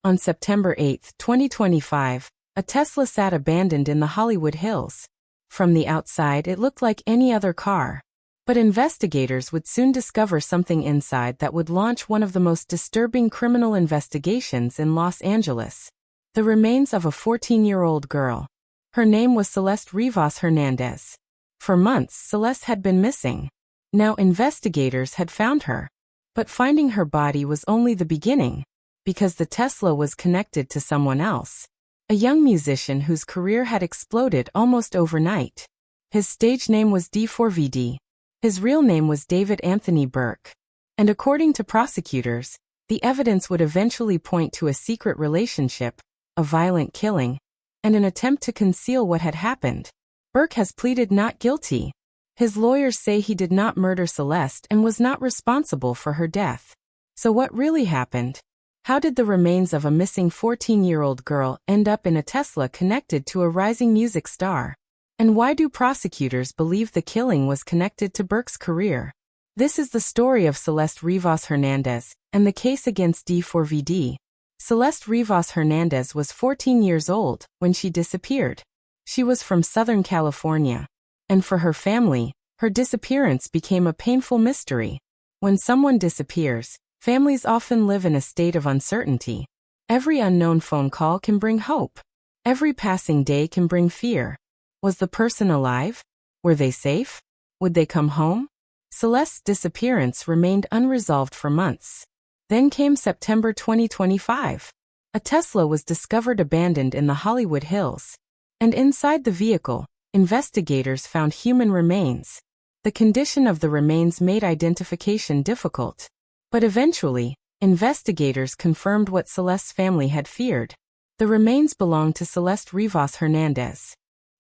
On September 8, 2025, a Tesla sat abandoned in the Hollywood Hills. From the outside, it looked like any other car. But investigators would soon discover something inside that would launch one of the most disturbing criminal investigations in Los Angeles. The remains of a 14-year-old girl. Her name was Celeste Rivas Hernandez. For months, Celeste had been missing. Now investigators had found her. But finding her body was only the beginning, because the Tesla was connected to someone else. A young musician whose career had exploded almost overnight. His stage name was D4vd. His real name was David Anthony Burke. And according to prosecutors, the evidence would eventually point to a secret relationship, a violent killing, and an attempt to conceal what had happened. Burke has pleaded not guilty. His lawyers say he did not murder Celeste and was not responsible for her death. So what really happened? How did the remains of a missing 14-year-old girl end up in a Tesla connected to a rising music star? And why do prosecutors believe the killing was connected to Burke's career? This is the story of Celeste Rivas Hernandez and the case against D4vd. Celeste Rivas Hernandez was 14 years old when she disappeared. She was from Southern California. And for her family, her disappearance became a painful mystery. When someone disappears, families often live in a state of uncertainty. Every unknown phone call can bring hope. Every passing day can bring fear. Was the person alive? Were they safe? Would they come home? Celeste's disappearance remained unresolved for months. Then came September 2025. A Tesla was discovered abandoned in the Hollywood Hills. And inside the vehicle, investigators found human remains. The condition of the remains made identification difficult. But eventually, investigators confirmed what Celeste's family had feared. The remains belonged to Celeste Rivas Hernandez.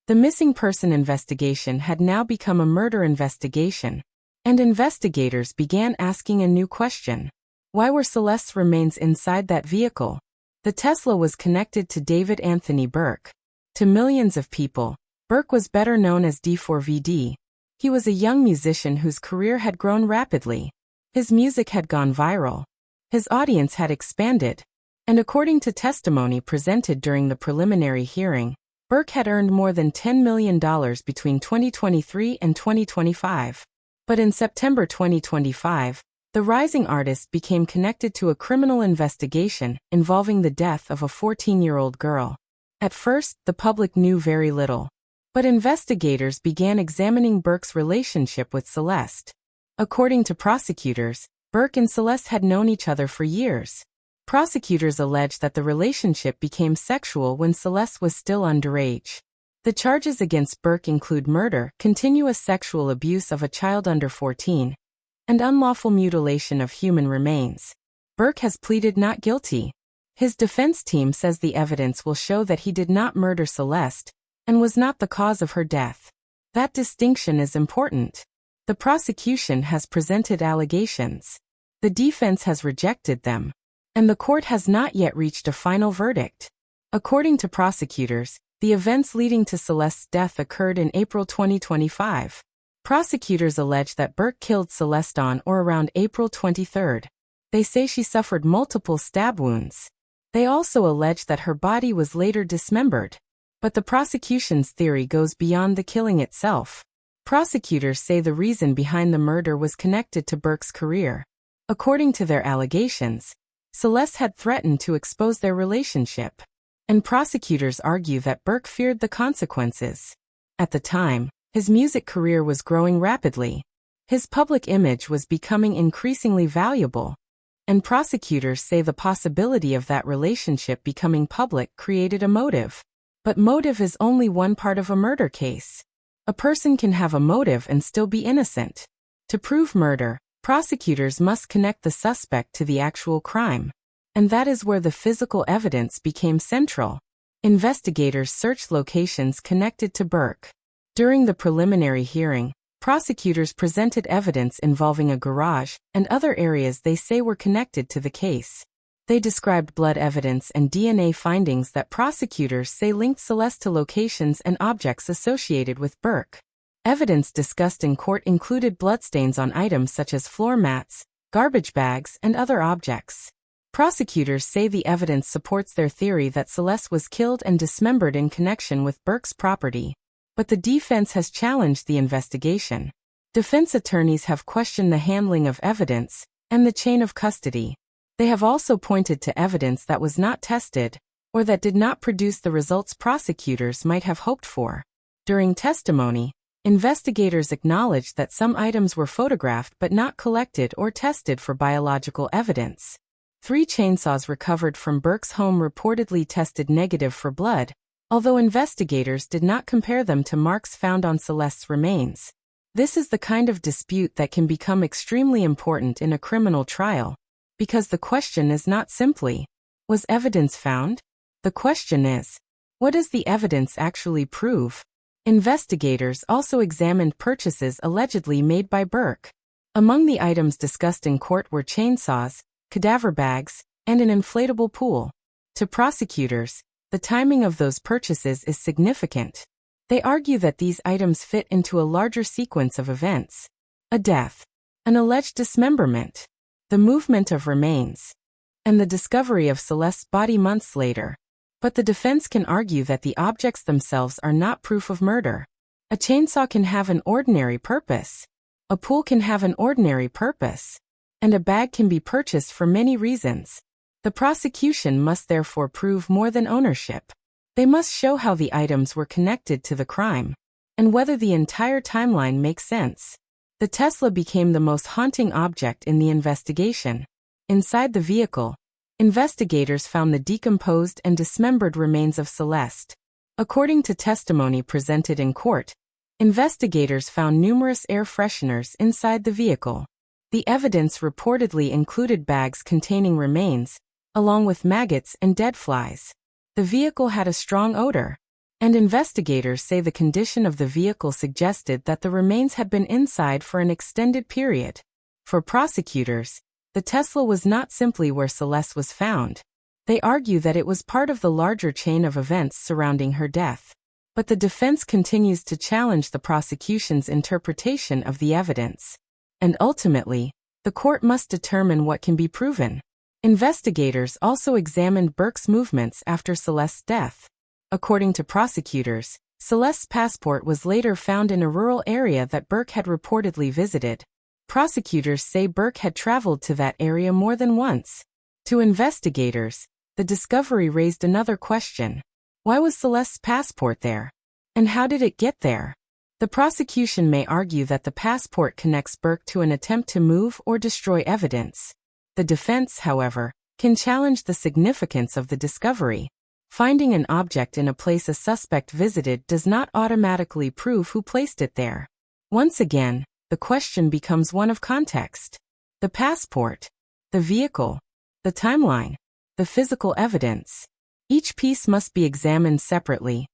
The missing person investigation had now become a murder investigation, and investigators began asking a new question. Why were Celeste's remains inside that vehicle? The Tesla was connected to David Anthony Burke. To millions of people, Burke was better known as D4vd. He was a young musician whose career had grown rapidly. His music had gone viral. His audience had expanded. And according to testimony presented during the preliminary hearing, Burke had earned more than $10 million between 2023 and 2025. But in September 2025, the rising artist became connected to a criminal investigation involving the death of a 14-year-old girl. At first, the public knew very little. But investigators began examining Burke's relationship with Celeste. According to prosecutors, Burke and Celeste had known each other for years. Prosecutors alleged that the relationship became sexual when Celeste was still underage. The charges against Burke include murder, continuous sexual abuse of a child under 14, and unlawful mutilation of human remains. Burke has pleaded not guilty. His defense team says the evidence will show that he did not murder Celeste and was not the cause of her death. That distinction is important. The prosecution has presented allegations. The defense has rejected them. And the court has not yet reached a final verdict. According to prosecutors, the events leading to Celeste's death occurred in April 2025. Prosecutors allege that Burke killed Celeste on or around April 23. They say she suffered multiple stab wounds. They also allege that her body was later dismembered. But the prosecution's theory goes beyond the killing itself. Prosecutors say the reason behind the murder was connected to Burke's career. According to their allegations, Celeste had threatened to expose their relationship, and prosecutors argue that Burke feared the consequences. At the time, his music career was growing rapidly. His public image was becoming increasingly valuable, and prosecutors say the possibility of that relationship becoming public created a motive. But motive is only one part of a murder case. A person can have a motive and still be innocent. To prove murder, prosecutors must connect the suspect to the actual crime. And that is where the physical evidence became central. Investigators searched locations connected to Burke. During the preliminary hearing, prosecutors presented evidence involving a garage and other areas they say were connected to the case. They described blood evidence and DNA findings that prosecutors say linked Celeste to locations and objects associated with Burke. Evidence discussed in court included bloodstains on items such as floor mats, garbage bags, and other objects. Prosecutors say the evidence supports their theory that Celeste was killed and dismembered in connection with Burke's property, but the defense has challenged the investigation. Defense attorneys have questioned the handling of evidence and the chain of custody. They have also pointed to evidence that was not tested or that did not produce the results prosecutors might have hoped for. During testimony, investigators acknowledged that some items were photographed but not collected or tested for biological evidence. 3 chainsaws recovered from Burke's home reportedly tested negative for blood, although investigators did not compare them to marks found on Celeste's remains. This is the kind of dispute that can become extremely important in a criminal trial, because the question is not simply, was evidence found? The question is, what does the evidence actually prove? Investigators also examined purchases allegedly made by Burke. Among the items discussed in court were chainsaws, cadaver bags, and an inflatable pool. To prosecutors, the timing of those purchases is significant. They argue that these items fit into a larger sequence of events: a death, an alleged dismemberment, the movement of remains, and the discovery of Celeste's body months later. But the defense can argue that the objects themselves are not proof of murder. A chainsaw can have an ordinary purpose. A pool can have an ordinary purpose. And a bag can be purchased for many reasons. The prosecution must therefore prove more than ownership. They must show how the items were connected to the crime, and whether the entire timeline makes sense. The Tesla became the most haunting object in the investigation. Inside the vehicle, investigators found the decomposed and dismembered remains of Celeste. According to testimony presented in court, investigators found numerous air fresheners inside the vehicle. The evidence reportedly included bags containing remains, along with maggots and dead flies. The vehicle had a strong odor, and investigators say the condition of the vehicle suggested that the remains had been inside for an extended period. For prosecutors, the Tesla was not simply where Celeste was found. They argue that it was part of the larger chain of events surrounding her death. But the defense continues to challenge the prosecution's interpretation of the evidence. And ultimately, the court must determine what can be proven. Investigators also examined Burke's movements after Celeste's death. According to prosecutors, Celeste's passport was later found in a rural area that Burke had reportedly visited. Prosecutors say Burke had traveled to that area more than once. To investigators, the discovery raised another question. Why was Celeste's passport there? And how did it get there? The prosecution may argue that the passport connects Burke to an attempt to move or destroy evidence. The defense, however, can challenge the significance of the discovery. Finding an object in a place a suspect visited does not automatically prove who placed it there. Once again, the question becomes one of context. The passport, the vehicle, the timeline, the physical evidence. Each piece must be examined separately,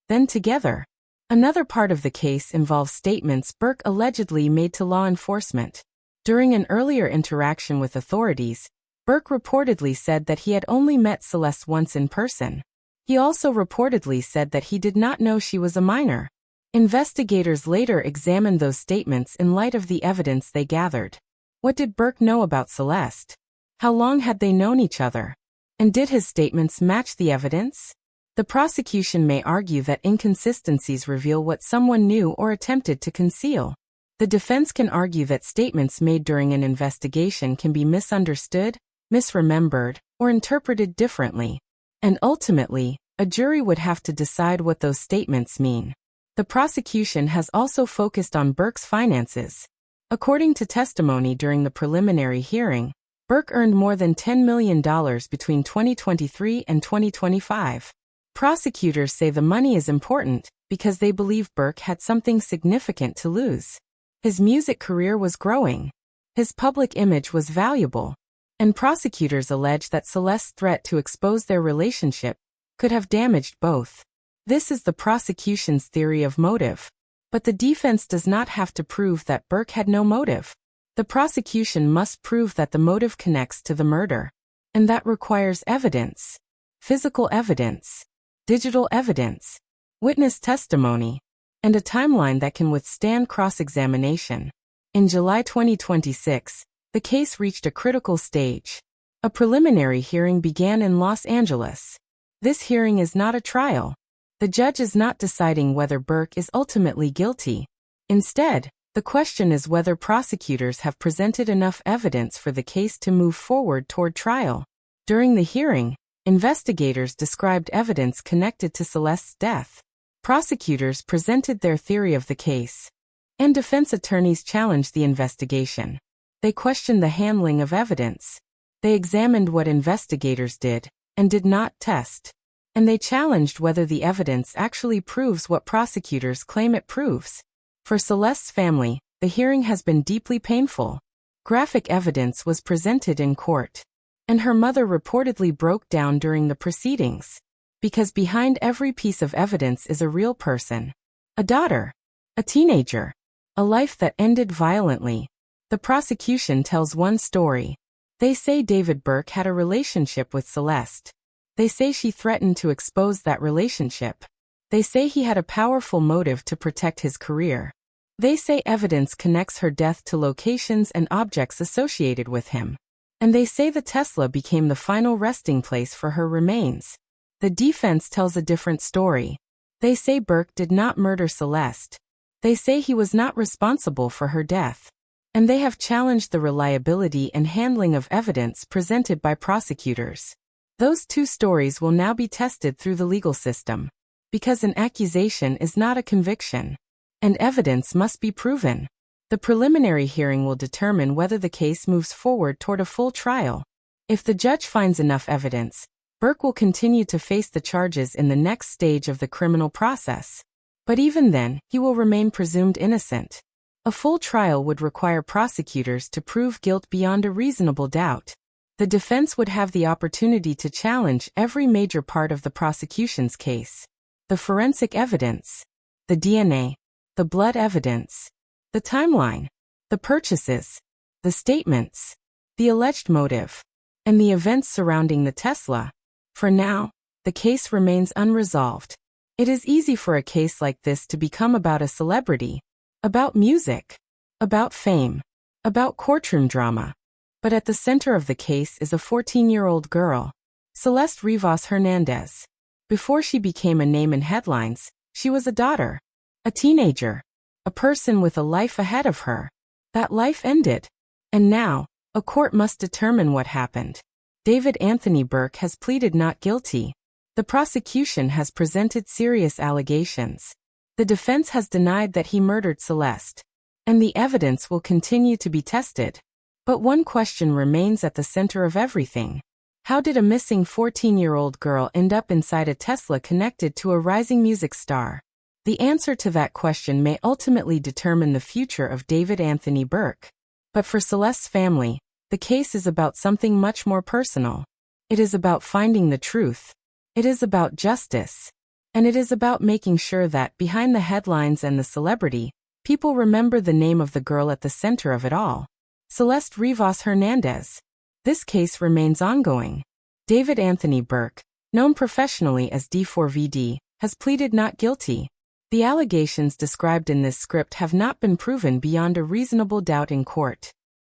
then together. Another part of the case involves statements Burke allegedly made to law enforcement. During an earlier interaction with authorities, Burke reportedly said that he had only met Celeste once in person. He also reportedly said that he did not know she was a minor. Investigators later examined those statements in light of the evidence they gathered. What did Burke know about Celeste? How long had they known each other? And did his statements match the evidence? The prosecution may argue that inconsistencies reveal what someone knew or attempted to conceal. The defense can argue that statements made during an investigation can be misunderstood, misremembered, or interpreted differently. And ultimately, a jury would have to decide what those statements mean. The prosecution has also focused on Burke's finances. According to testimony during the preliminary hearing, Burke earned more than $10 million between 2023 and 2025. Prosecutors say the money is important because they believe Burke had something significant to lose. His music career was growing. His public image was valuable. And prosecutors allege that Celeste's threat to expose their relationship could have damaged both. This is the prosecution's theory of motive. But the defense does not have to prove that Burke had no motive. The prosecution must prove that the motive connects to the murder. And that requires evidence. Physical evidence. Digital evidence. Witness testimony. And a timeline that can withstand cross-examination. In July 2026, the case reached a critical stage. A preliminary hearing began in Los Angeles. This hearing is not a trial. The judge is not deciding whether Burke is ultimately guilty. Instead, the question is whether prosecutors have presented enough evidence for the case to move forward toward trial. During the hearing, investigators described evidence connected to Celeste's death. Prosecutors presented their theory of the case, and defense attorneys challenged the investigation. They questioned the handling of evidence. They examined what investigators did and did not test. And they challenged whether the evidence actually proves what prosecutors claim it proves. For Celeste's family, the hearing has been deeply painful. Graphic evidence was presented in court, and her mother reportedly broke down during the proceedings. Because behind every piece of evidence is a real person. A daughter. A teenager. A life that ended violently. The prosecution tells one story. They say David Burke had a relationship with Celeste. They say she threatened to expose that relationship. They say he had a powerful motive to protect his career. They say evidence connects her death to locations and objects associated with him. And they say the Tesla became the final resting place for her remains. The defense tells a different story. They say Burke did not murder Celeste. They say he was not responsible for her death. And they have challenged the reliability and handling of evidence presented by prosecutors. Those two stories will now be tested through the legal system. Because an accusation is not a conviction. And evidence must be proven. The preliminary hearing will determine whether the case moves forward toward a full trial. If the judge finds enough evidence, Burke will continue to face the charges in the next stage of the criminal process. But even then, he will remain presumed innocent. A full trial would require prosecutors to prove guilt beyond a reasonable doubt. The defense would have the opportunity to challenge every major part of the prosecution's case. The forensic evidence, the DNA, the blood evidence, the timeline, the purchases, the statements, the alleged motive, and the events surrounding the Tesla. For now, the case remains unresolved. It is easy for a case like this to become about a celebrity, about music, about fame, about courtroom drama. But at the center of the case is a 14-year-old girl, Celeste Rivas Hernandez. Before she became a name in headlines, she was a daughter, a teenager, a person with a life ahead of her. That life ended. And now, a court must determine what happened. David Anthony Burke has pleaded not guilty. The prosecution has presented serious allegations. The defense has denied that he murdered Celeste. And the evidence will continue to be tested. But one question remains at the center of everything. How did a missing 14-year-old girl end up inside a Tesla connected to a rising music star? The answer to that question may ultimately determine the future of David Anthony Burke. But for Celeste's family, the case is about something much more personal. It is about finding the truth. It is about justice. And it is about making sure that, behind the headlines and the celebrity, people remember the name of the girl at the center of it all. Celeste Rivas Hernandez. This case remains ongoing. David Anthony Burke, known professionally as D4vd, has pleaded not guilty. The allegations described in this script have not been proven beyond a reasonable doubt in court.